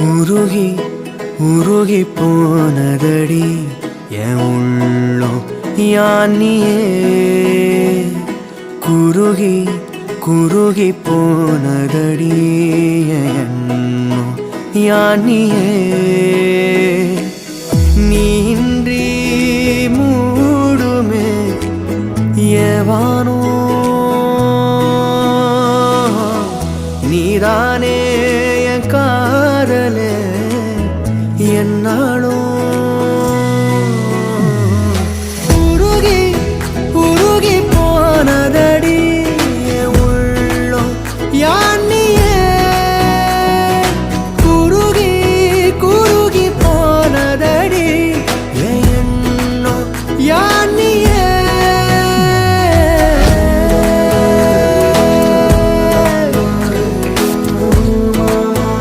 உருகி உருகி போனதடி என் உள்ளம் யானியே குருகி குருகி போனதடி என் எண்ணம் யானியே நீன்றி மூடுமே ஏவானோ நீதானே என் காதலே என்னாலும்